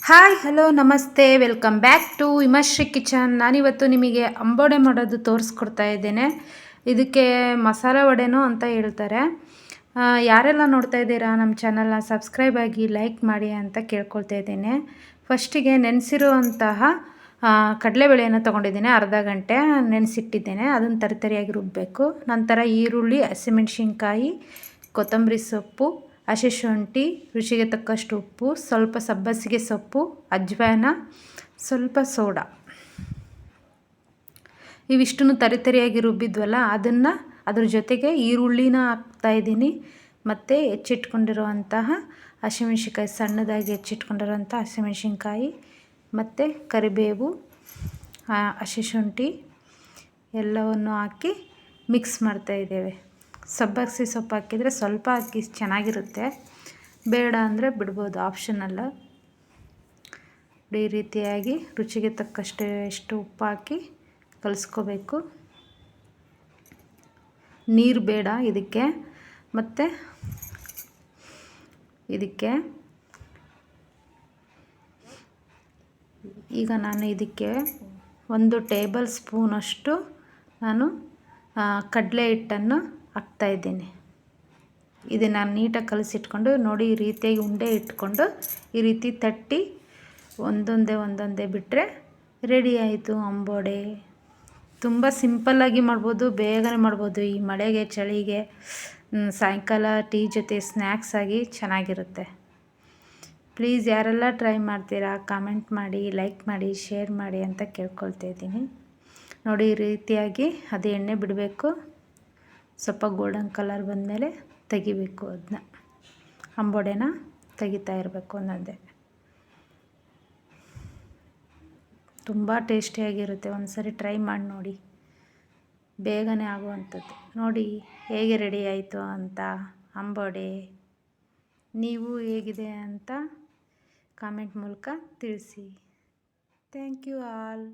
Hi hello ನಮಸ್ತೆ welcome back to ಹಿಮಶ್ರೀ kitchen. ನಾನಿವತ್ತು ನಿಮಗೆ ಅಂಬೋಡೆ ಮಾಡೋದು ತೋರಿಸ್ಕೊಡ್ತಾ ಇದ್ದೇನೆ. ಇದಕ್ಕೆ ಮಸಾಲೆ ವಡೆನೂ ಅಂತ ಹೇಳ್ತಾರೆ. ಯಾರೆಲ್ಲ ನೋಡ್ತಾ ಇದ್ದೀರಾ ನಮ್ಮ ಚಾನಲ್ನ ಸಬ್ಸ್ಕ್ರೈಬ್ ಆಗಿ ಲೈಕ್ ಮಾಡಿ ಅಂತ ಕೇಳ್ಕೊಳ್ತಾ ಇದ್ದೇನೆ. ಫಸ್ಟಿಗೆ ನೆನೆಸಿರುವಂತಹ ಕಡಲೆಬೇಳೆಯನ್ನು ತೊಗೊಂಡಿದ್ದೇನೆ, ಅರ್ಧ ಗಂಟೆ ನೆನೆಸಿಟ್ಟಿದ್ದೇನೆ. ಅದನ್ನು ತರಿತರಿಯಾಗಿ ರುಬ್ಬಬೇಕು. ನಂತರ ಈರುಳ್ಳಿ, ಹಸಿಮೆಣಸಿನ್ಕಾಯಿ, ಕೊತ್ತಂಬರಿ ಸೊಪ್ಪು, ಹಸಿ ಶುಂಠಿ, ರುಚಿಗೆ ತಕ್ಕಷ್ಟು ಉಪ್ಪು, ಸ್ವಲ್ಪ ಸಬ್ಬಸಿಗೆ ಸೊಪ್ಪು, ಅಜ್ವಾನ, ಸ್ವಲ್ಪ ಸೋಡಾ, ಇವಿಷ್ಟನ್ನು ತರಿತರಿಯಾಗಿ ರುಬ್ಬಿದ್ವಲ್ಲ ಅದನ್ನು ಅದ್ರ ಜೊತೆಗೆ ಈರುಳ್ಳಿನ ಹಾಕ್ತಾಯಿದ್ದೀನಿ. ಮತ್ತು ಹೆಚ್ಚಿಟ್ಕೊಂಡಿರುವಂತಹ ಹಸಿಮೆಣ್ಸಿನ್ಕಾಯಿ, ಸಣ್ಣದಾಗಿ ಹೆಚ್ಚಿಟ್ಕೊಂಡಿರೋಂಥ ಹಸಿಮೆಣ್ಸಿನ್ಕಾಯಿ ಮತ್ತು ಕರಿಬೇವು, ಹಸಿ ಶುಂಠಿ ಎಲ್ಲವನ್ನು ಹಾಕಿ ಮಿಕ್ಸ್ ಮಾಡ್ತಾಯಿದ್ದೇವೆ. ಸಬ್ಬಸಿಗೆ ಸೊಪ್ಪು ಹಾಕಿದರೆ ಸ್ವಲ್ಪ ಹಾಕಿ ಚೆನ್ನಾಗಿರುತ್ತೆ, ಬೇಡ ಅಂದರೆ ಬಿಡ್ಬೋದು, ಆಪ್ಷನಲ್ಲ. ಈ ರೀತಿಯಾಗಿ ರುಚಿಗೆ ತಕ್ಕಷ್ಟು ಉಪ್ಪು ಹಾಕಿ ಕಲಿಸ್ಕೋಬೇಕು. ನೀರು ಬೇಡ ಇದಕ್ಕೆ. ಮತ್ತು ಇದಕ್ಕೆ ಈಗ ನಾನು ಇದಕ್ಕೆ 1 ಟೇಬಲ್ ಸ್ಪೂನಷ್ಟು ನಾನು ಕಡಲೆ ಹಿಟ್ಟನ್ನು ಹಾಕ್ತಾಯಿದ್ದೀನಿ. ಇದನ್ನು ನೀಟಾಗಿ ಕಲಸಿಟ್ಕೊಂಡು ನೋಡಿ, ಈ ರೀತಿಯಾಗಿ ಉಂಡೆ ಇಟ್ಕೊಂಡು ಈ ರೀತಿ ತಟ್ಟಿ ಒಂದೊಂದೇ ಬಿಟ್ಟರೆ ರೆಡಿ ಆಯಿತು ಅಂಬೋಡೆ. ತುಂಬ ಸಿಂಪಲ್ಲಾಗಿ ಮಾಡ್ಬೋದು, ಬೇಗನೆ ಮಾಡ್ಬೋದು. ಈ ಮಳೆಗೆ ಚಳಿಗೆ ಸಾಯಂಕಾಲ ಟೀ ಜೊತೆ ಸ್ನ್ಯಾಕ್ಸ್ ಆಗಿ ಚೆನ್ನಾಗಿರುತ್ತೆ. ಪ್ಲೀಸ್ ಯಾರೆಲ್ಲ ಟ್ರೈ ಮಾಡ್ತೀರಾ ಕಾಮೆಂಟ್ ಮಾಡಿ, ಲೈಕ್ ಮಾಡಿ, ಶೇರ್ ಮಾಡಿ ಅಂತ ಕೇಳ್ಕೊಳ್ತಾ ಇದ್ದೀನಿ. ನೋಡಿ, ಈ ರೀತಿಯಾಗಿ ಅದು ಎಣ್ಣೆ ಬಿಡಬೇಕು. ಸ್ವಲ್ಪ ಗೋಲ್ಡನ್ ಕಲರ್ ಬಂದಮೇಲೆ ತೆಗಿಬೇಕು. ಅದನ್ನ ಅಂಬೋಡೆನ ತೆಗಿತಾ ಇರಬೇಕು ಒಂದೊಂದೇ. ತುಂಬ ಟೇಸ್ಟಿಯಾಗಿರುತ್ತೆ. ಒಂದು ಸರಿ ಟ್ರೈ ಮಾಡಿ ನೋಡಿ, ಬೇಗನೆ ಆಗುವಂಥದ್ದು. ನೋಡಿ ಹೇಗೆ ರೆಡಿ ಆಯಿತು ಅಂತ ಅಂಬೋಡೆ. ನೀವು ಹೇಗಿದೆ ಅಂತ ಕಾಮೆಂಟ್ ಮೂಲಕ ತಿಳಿಸಿ. Thank you all.